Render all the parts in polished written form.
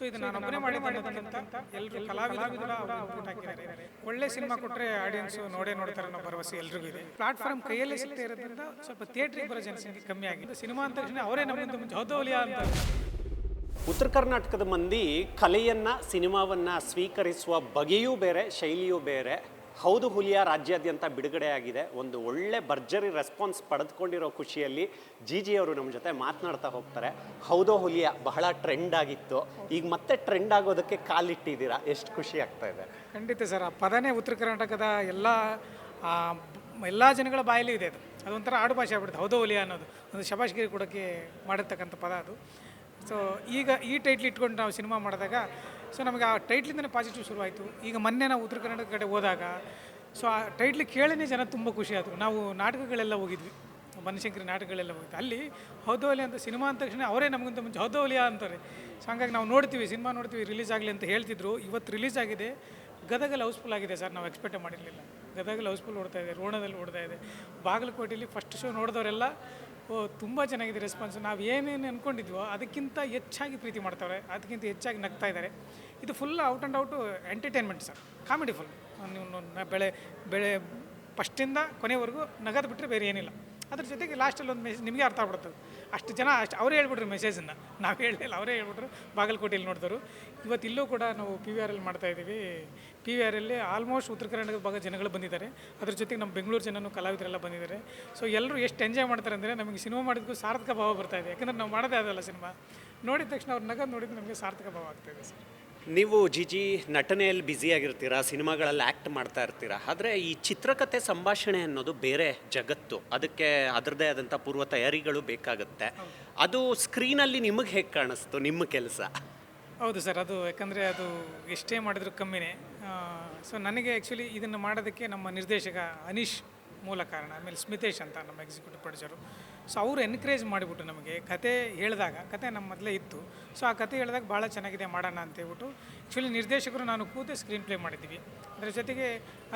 So ಇದು ನಾನು ಒಬ್ಬನೇ ಮಾಡಿದ್ದಕ್ಕಿಂತ ಎಲ್ಲರೂ ಕಲಾವಿದರು ಕೂಡ ಔಟ್ಪುಟ್ ಹಾಕಿದ್ದಾರೆ. ಒಳ್ಳೆ ಸಿನಿಮಾ ಕೊಟ್ಟರೆ ಆಡಿಯನ್ಸ್ ನೋಡ್ತಾರೆ ಅನ್ನೋ ಭರವಸೆ ಎಲ್ರಿಗೂ ಇದೆ. ಪ್ಲಾಟ್ಫಾರ್ಮ್ ಕೈಯಲ್ಲೇ ಸಿಗ್ತಾ ಇರೋದ್ರಿಂದ ಸ್ವಲ್ಪ ಥಿಯೇಟ್ರಿಗೆ ಬರೋ ಜನಸಂಖ್ಯೆ ಕಮ್ಮಿ ಆಗಿದೆ. ಸಿನಿಮಾ ಅಂದ ತಕ್ಷಣ ಅವರೇ ನಮ್ಮಿಂದ ಮುಂಚೆ ಹೌದೌಲಿಯಾ ಅಂತ. ಉತ್ತರ ಕರ್ನಾಟಕದ ಮಂದಿ ಕಲೆಯನ್ನು ಸಿನಿಮಾವನ್ನು ಸ್ವೀಕರಿಸುವ ಬಗೆಯೂ ಬೇರೆ, ಶೈಲಿಯೂ ಬೇರೆ. ಹೌದು ಹುಲಿಯ ರಾಜ್ಯಾದ್ಯಂತ ಬಿಡುಗಡೆಯಾಗಿದೆ. ಒಂದು ಒಳ್ಳೆ ಭರ್ಜರಿ ರೆಸ್ಪಾನ್ಸ್ ಪಡೆದುಕೊಂಡಿರೋ ಖುಷಿಯಲ್ಲಿ ಜಿ ಅವರು ನಮ್ಮ ಜೊತೆ ಮಾತನಾಡ್ತಾ ಹೋಗ್ತಾರೆ. ಹೌದೋ ಹುಲಿಯ ಬಹಳ ಟ್ರೆಂಡ್ ಆಗಿತ್ತು, ಈಗ ಮತ್ತೆ ಟ್ರೆಂಡ್ ಆಗೋದಕ್ಕೆ ಕಾಲಿಟ್ಟಿದ್ದೀರಾ, ಎಷ್ಟು ಖುಷಿ ಆಗ್ತಾ ಇದೆ? ಖಂಡಿತ ಸರ್, ಆ ಪದನೇ ಉತ್ತರ ಕರ್ನಾಟಕದ ಎಲ್ಲ ಜನಗಳ ಬಾಯಲ್ಲಿ ಇದೆ. ಅದೊಂಥರ ಆಡು ಭಾಷೆ ಆಗ್ಬಿಡುತ್ತೆ. ಹೌದೋ ಹುಲಿಯ ಅನ್ನೋದು ಒಂದು ಶಬಾಷ್ಗಿರಿ ಕೊಡೋಕ್ಕೆ ಮಾಡಿರ್ತಕ್ಕಂಥ ಪದ ಅದು. ಸೊ ಈಗ ಈ ಟೈಟ್ಲ್ ಇಟ್ಕೊಂಡು ನಾವು ಸಿನಿಮಾ ಮಾಡಿದಾಗ ಸೊ ನಮಗೆ ಆ ಟೈಟ್ಲಿಂದನೇ ಪಾಸಿಟಿವ್ ಶುರುವಾಯಿತು. ಈಗ ಮೊನ್ನೆ ನಾವು ಉತ್ತರ ಕರ್ನಾಟಕ ಕಡೆ ಹೋದಾಗ ಸೊ ಆ ಟೈಟ್ಲ್ ಕೇಳಿನೇ ಜನ ತುಂಬ ಖುಷಿ ಆದರು. ನಾವು ನಾಟಕಗಳೆಲ್ಲ ಹೋಗಿದ್ವಿ, ಬನಶಂಕರಿ ನಾಟಕಗಳೆಲ್ಲ ಹೋಗಿದ್ವಿ. ಅಲ್ಲಿ ಹೌದೌಲಿ ಅಂತ ಸಿನಿಮಾ ಅಂದ ತಕ್ಷಣ ಅವರೇ ನಮಗಿಂತ ಮುಂಚೆ ಹೌದೌಲಿಯಾ ಅಂತಾರೆ. ಸೊ ಹಂಗಾಗಿ ನಾವು ನೋಡ್ತೀವಿ, ಸಿನಿಮಾ ನೋಡ್ತೀವಿ, ರಿಲೀಸ್ ಆಗಲಿ ಅಂತ ಹೇಳ್ತಿದ್ರು. ಇವತ್ತು ರಿಲೀಸ್ ಆಗಿದೆ. ಗದಗಲ್ಲಿ ಹೌಸ್ಫುಲ್ ಆಗಿದೆ ಸರ್, ನಾವು ಎಕ್ಸ್ಪೆಕ್ಟೇ ಮಾಡಿರಲಿಲ್ಲ. ಗದಗಲ್ಲಿ ಹೌಸ್ಫುಲ್ ಓಡ್ತಾ ಇದೆ, ರೋಣದಲ್ಲಿ ಓಡ್ತಾ ಇದೆ. ಬಾಗಲಕೋಟೆಯಲ್ಲಿ ಫಸ್ಟ್ ಶೋ ನೋಡಿದವರೆಲ್ಲ ತುಂಬ ಚೆನ್ನಾಗಿದೆ ರೆಸ್ಪಾನ್ಸ್. ನಾವು ಏನೇನು ಅಂದ್ಕೊಂಡಿದ್ವೋ ಅದಕ್ಕಿಂತ ಹೆಚ್ಚಾಗಿ ಪ್ರೀತಿ ಮಾಡ್ತಾವ್ರೆ, ಅದಕ್ಕಿಂತ ಹೆಚ್ಚಾಗಿ ನಗ್ತಾ ಇದ್ದಾರೆ. ಇದು full out and out entertainment sir, comedy full. ನೀವು ಬೆಳೆ ಫಸ್ಟಿಂದ ಕೊನೆವರೆಗೂ ನಗದು ಬಿಟ್ಟರೆ ಬೇರೆ ಏನಿಲ್ಲ. ಅದ್ರ ಜೊತೆಗೆ ಲಾಸ್ಟಲ್ಲಿ ಒಂದು ಮೆಸೇಜ್ ನಿಮಗೆ ಅರ್ಥ ಆಗ್ಬಿಡ್ತದೆ. ಅಷ್ಟು ಜನ ಅವರೇ ಹೇಳ್ಬಿಟ್ರು ಮೆಸೇಜನ್ನು, ನಾವು ಹೇಳಲಿಲ್ಲ, ಅವರೇ ಹೇಳ್ಬಿಟ್ರು. ಬಾಗಲಕೋಟೆಯಲ್ಲಿ ನೋಡಿದ್ರು. ಇವತ್ತು ಇಲ್ಲೂ ಕೂಡ ನಾವು PVR ಮಾಡ್ತಾಯಿದ್ದೀವಿ. PVR ಆಲ್ಮೋಸ್ಟ್ ಉತ್ತರ ಕರ್ನಾಟಕದ ಭಾಗ ಜನಗಳು ಬಂದಿದ್ದಾರೆ. ಅದ್ರ ಜೊತೆಗೆ ನಮ್ಮ ಬೆಂಗಳೂರು ಜನನೂ ಕಲಾವಿದರೆಲ್ಲ ಬಂದಿದ್ದಾರೆ. ಸೊ ಎಲ್ಲರೂ ಎಷ್ಟು ಎಂಜಾಯ್ ಮಾಡ್ತಾರೆ ಅಂದರೆ ನಮಗೆ ಸಿನಿಮಾ ಮಾಡಿದ್ದಕ್ಕೂ ಸಾರ್ಥಕ ಭಾವ ಬರ್ತಾಯಿದೆ. ಯಾಕಂದರೆ ನಾವು ಮಾಡೋದೇ ಅದಲ್ಲ, ಸಿನಿಮಾ ನೋಡಿದ ತಕ್ಷಣ ಅವ್ರು ನಗದು ನೋಡಿದ್ದು ನಮಗೆ ಸಾರ್ಥಕ ಭಾವ ಆಗ್ತಾಯಿದೆ ಸರ್. ನೀವು ಜಿ ನಟನೆಯಲ್ಲಿ ಬ್ಯುಸಿಯಾಗಿರ್ತೀರಾ, ಸಿನಿಮಾಗಳಲ್ಲಿ ಆ್ಯಕ್ಟ್ ಮಾಡ್ತಾ ಇರ್ತೀರಾ. ಆದರೆ ಈ ಚಿತ್ರಕಥೆ ಸಂಭಾಷಣೆ ಅನ್ನೋದು ಬೇರೆ ಜಗತ್ತು, ಅದಕ್ಕೆ ಅದರದ್ದೇ ಆದಂಥ ಪೂರ್ವ ತಯಾರಿಗಳು ಬೇಕಾಗುತ್ತೆ. ಅದು ಸ್ಕ್ರೀನಲ್ಲಿ ನಿಮಗೆ ಹೇಗೆ ಕಾಣಿಸ್ತು ನಿಮ್ಮ ಕೆಲಸ? ಹೌದು ಸರ್, ಅದು ಯಾಕಂದರೆ ಅದು ಎಷ್ಟೇ ಮಾಡಿದ್ರು ಕಮ್ಮಿನೇ. ಸೊ ನನಗೆ ಆ್ಯಕ್ಚುಲಿ ಇದನ್ನು ಮಾಡೋದಕ್ಕೆ ನಮ್ಮ ನಿರ್ದೇಶಕ ಅನೀಶ್ ಮೂಲ ಕಾರಣ. ಆಮೇಲೆ ಸ್ಮಿತೇಶ್ ಅಂತ ನಮ್ಮ ಎಕ್ಸಿಕ್ಯೂಟಿವ್ ಪ್ರೊಡ್ಯೂಸರು. ಸೊ ಅವರು ಎನ್ಕರೇಜ್ ಮಾಡಿಬಿಟ್ಟು ನಮಗೆ ಕತೆ ಹೇಳಿದಾಗ, ಕತೆ ನಮ್ಮ ಮೊದಲೇ ಇತ್ತು. ಸೊ ಆ ಕತೆ ಹೇಳಿದಾಗ ಭಾಳ ಚೆನ್ನಾಗಿದೆ, ಮಾಡೋಣ ಅಂತ ಹೇಳ್ಬಿಟ್ಟು ಆ್ಯಕ್ಚುಲಿ ನಿರ್ದೇಶಕರು ನಾನು ಕೂತೆ ಸ್ಕ್ರೀನ್ ಪ್ಲೇ ಮಾಡಿದ್ದೀವಿ. ಅದರ ಜೊತೆಗೆ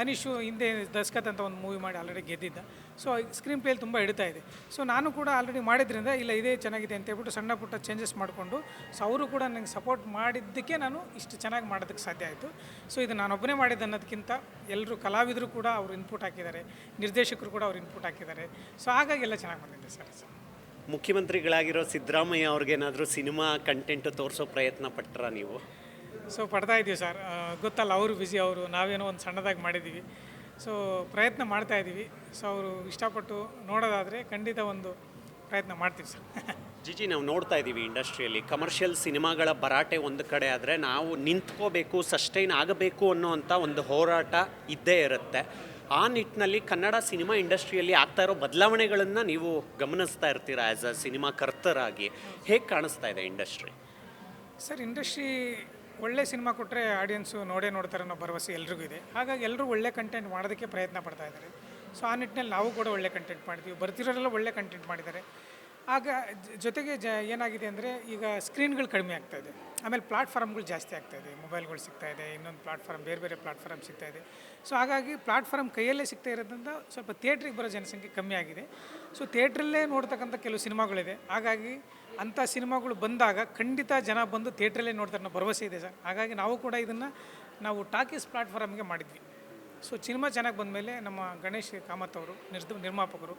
ಅನೀಶು ಹಿಂದೆ ದಸ್ಕತ್ ಅಂತ ಒಂದು ಮೂವಿ ಮಾಡಿ ಆಲ್ರೆಡಿ ಗೆದ್ದಿದ್ದ. ಸೊ ಸ್ಕ್ರೀನ್ ಪ್ಲೇಲಿ ತುಂಬ ಹಿಡಿತಾ ಇದೆ. ಸೊ ನಾನು ಕೂಡ ಆಲ್ರೆಡಿ ಮಾಡಿದ್ರಿಂದ ಇಲ್ಲ ಇದೇ ಚೆನ್ನಾಗಿದೆ ಅಂತ ಹೇಳ್ಬಿಟ್ಟು ಸಣ್ಣ ಪುಟ್ಟ ಚೇಂಜಸ್ ಮಾಡಿಕೊಂಡು ಸೊ ಅವರು ಕೂಡ ನನಗೆ ಸಪೋರ್ಟ್ ಮಾಡಿದ್ದಕ್ಕೆ ನಾನು ಇಷ್ಟು ಚೆನ್ನಾಗಿ ಮಾಡೋದಕ್ಕೆ ಸಾಧ್ಯ ಆಯಿತು. ಸೊ ಇದು ನಾನೊಬ್ಬನೇ ಮಾಡಿದ್ದು ಅನ್ನೋದಕ್ಕಿಂತ ಎಲ್ಲರೂ ಕಲಾವಿದರು ಕೂಡ ಅವರು ಇನ್ಪುಟ್ ಹಾಕಿದ್ದಾರೆ, ನಿರ್ದೇಶಕರು ಕೂಡ ಅವ್ರು ಇನ್ಪುಟ್ ಹಾಕಿದ್ದಾರೆ. ಸೊ ಹಾಗಾಗಿ ಎಲ್ಲ ಚೆನ್ನಾಗಿ ಬಂದಿದೆ ಸರ್. ಮುಖ್ಯಮಂತ್ರಿಗಳಾಗಿರೋ ಸಿದ್ದರಾಮಯ್ಯ ಅವ್ರಿಗೇನಾದರೂ ಸಿನಿಮಾ ಕಂಟೆಂಟು ತೋರಿಸೋ ಪ್ರಯತ್ನ ಪಟ್ಟರಾ ನೀವು? ಸೊ ಪಡ್ತಾ ಇದ್ದೀವಿ ಸರ್, ಗೊತ್ತಲ್ಲ ಅವರು ಬ್ಯುಸಿ, ಅವರು ನಾವೇನೋ ಒಂದು ಸಣ್ಣದಾಗಿ ಮಾಡಿದ್ದೀವಿ. ಸೊ ಪ್ರಯತ್ನ ಮಾಡ್ತಾಯಿದ್ದೀವಿ. ಸೊ ಅವರು ಇಷ್ಟಪಟ್ಟು ನೋಡೋದಾದರೆ ಖಂಡಿತ ಒಂದು ಪ್ರಯತ್ನ ಮಾಡ್ತೀವಿ ಸರ್. ಜಿ ನಾವು ನೋಡ್ತಾ ಇದ್ದೀವಿ ಇಂಡಸ್ಟ್ರಿಯಲ್ಲಿ ಕಮರ್ಷಿಯಲ್ ಸಿನಿಮಾಗಳ ಭರಾಟೆ ಒಂದು ಕಡೆ ಆದರೆ ನಾವು ನಿಂತ್ಕೋಬೇಕು, ಸಸ್ಟೈನ್ ಆಗಬೇಕು ಅನ್ನೋವಂಥ ಒಂದು ಹೋರಾಟ ಇದ್ದೇ ಇರುತ್ತೆ. ಆ ನಿಟ್ಟಿನಲ್ಲಿ ಕನ್ನಡ ಸಿನಿಮಾ ಇಂಡಸ್ಟ್ರಿಯಲ್ಲಿ ಆಗ್ತಾ ಇರೋ ಬದಲಾವಣೆಗಳನ್ನು ನೀವು ಗಮನಿಸ್ತಾ ಇರ್ತೀರಾ ಆ್ಯಸ್ ಅ ಸಿನಿಮಾ ಕರ್ತರಾಗಿ. ಹೇಗೆ ಕಾಣಿಸ್ತಾ ಇದೆ ಇಂಡಸ್ಟ್ರಿ? ಸರ್, ಇಂಡಸ್ಟ್ರಿ ಒಳ್ಳೆ ಸಿನಿಮಾ ಕೊಟ್ಟರೆ ಆಡಿಯನ್ಸು ನೋಡ್ತಾರೆ ಅನ್ನೋ ಭರವಸೆ ಎಲ್ರಿಗೂ ಇದೆ. ಹಾಗಾಗಿ ಎಲ್ಲರೂ ಒಳ್ಳೆ ಕಂಟೆಂಟ್ ಮಾಡೋದಕ್ಕೆ ಪ್ರಯತ್ನ ಪಡ್ತಾ ಇದ್ದಾರೆ. ಸೊ ಆ ನಿಟ್ಟಿನಲ್ಲಿ ನಾವು ಕೂಡ ಒಳ್ಳೆ ಕಂಟೆಂಟ್ ಮಾಡಿದ್ವಿ, ಬರ್ತಿರೋರೆಲ್ಲ ಒಳ್ಳೆ ಕಂಟೆಂಟ್ ಮಾಡಿದ್ದಾರೆ. ಆಗ ಜೊತೆಗೆ ಏನಾಗಿದೆ ಅಂದರೆ ಈಗ ಸ್ಕ್ರೀನ್ಗಳು ಕಡಿಮೆ ಆಗ್ತಾಯಿದೆ, ಆಮೇಲೆ ಪ್ಲಾಟ್ಫಾರ್ಮ್ಗಳು ಜಾಸ್ತಿ ಆಗ್ತಾಯಿದೆ, ಮೊಬೈಲ್ಗಳು ಸಿಗ್ತಾಯಿದೆ, ಇನ್ನೊಂದು ಪ್ಲಾಟ್ಫಾರ್ಮ್ ಬೇರೆ ಪ್ಲಾಟ್ಫಾರ್ಮ್ ಸಿಗ್ತಾಯಿದೆ. ಸೊ ಹಾಗಾಗಿ ಪ್ಲಾಟ್ಫಾರ್ಮ್ ಕೈಯಲ್ಲೇ ಸಿಗ್ತಾ ಇರೋದ್ರಿಂದ ಸ್ವಲ್ಪ ಥಿಯೇಟ್ರಿಗೆ ಬರೋ ಜನಸಂಖ್ಯೆ ಕಮ್ಮಿ ಆಗಿದೆ. ಸೊ ಥಿಯೇಟ್ರಲ್ಲೇ ನೋಡ್ತಕ್ಕಂಥ ಕೆಲವು ಸಿನಿಮಾಗಳಿದೆ. ಹಾಗಾಗಿ ಅಂಥ ಸಿನಿಮಾಗಳು ಬಂದಾಗ ಖಂಡಿತ ಜನ ಬಂದು ಥಿಯೇಟ್ರಲ್ಲೇ ನೋಡ್ತಾರೆ ಅನ್ನೋ ಭರವಸೆ ಇದೆ ಸರ್. ಹಾಗಾಗಿ ನಾವು ಕೂಡ ಇದನ್ನು ನಾವು ಟಾಕೀಸ್ ಪ್ಲಾಟ್ಫಾರ್ಮ್ಗೆ ಮಾಡಿದ್ವಿ. ಸೊ ಸಿನಿಮಾ ಚೆನ್ನಾಗಿ ಬಂದಮೇಲೆ ನಮ್ಮ ಗಣೇಶ್ ಕಾಮತ್ ಅವರು ನಿರ್ಮಾಪಕರು,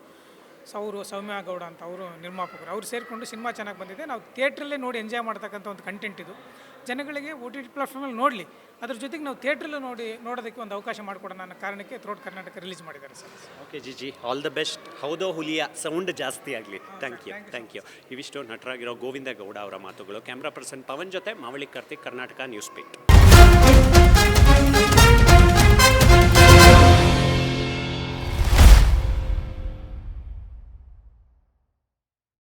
ಸೊ ಅವರು ಸೌಮ್ಯ ಗೌಡ ಅಂತ ಅವರು ನಿರ್ಮಾಪಕರು, ಅವ್ರು ಸೇರಿಕೊಂಡು ಸಿನಿಮಾ ಚೆನ್ನಾಗಿ ಬಂದಿದೆ, ನಾವು ಥಿಯೇಟ್ರಲ್ಲೇ ನೋಡಿ ಎಂಜಾಯ್ ಮಾಡ್ತಕ್ಕಂಥ ಒಂದು ಕಂಟೆಂಟ್ ಇದು. ಜನಗಳಿಗೆ OTT ಪ್ಲಾಟ್ಫಾರ್ಮಲ್ಲಿ ನೋಡಲಿ, ಅದ್ರ ಜೊತೆಗೆ ನಾವು ಥಿಯೇಟ್ರಲ್ಲೂ ನೋಡೋದಕ್ಕೆ ಒಂದು ಅವಕಾಶ ಮಾಡಿಕೊಡೋಣ ಅನ್ನೋ ಕಾರಣಕ್ಕೆ ಥ್ರೋಟ್ ಕರ್ನಾಟಕ ರಿಲೀಸ್ ಮಾಡಿದ್ದಾರೆ sir. Okay ji all the best. ಹೌದೋ ಹುಲಿಯ ಸೌಂಡ್ ಜಾಸ್ತಿ ಆಗಲಿ. Thank you. ಇವಿಷ್ಟು ನಟರಾಗಿರೋ ಗೋವಿಂದ ಗೌಡ ಅವರ ಮಾತುಗಳು. ಕ್ಯಾಮ್ರಾ ಪರ್ಸನ್ ಪವನ್ ಜೊತೆ ಮಾವಳಿ ಕಾರ್ತಿಕ್, ಕರ್ನಾಟಕ ನ್ಯೂಸ್ ಬೀಟ್.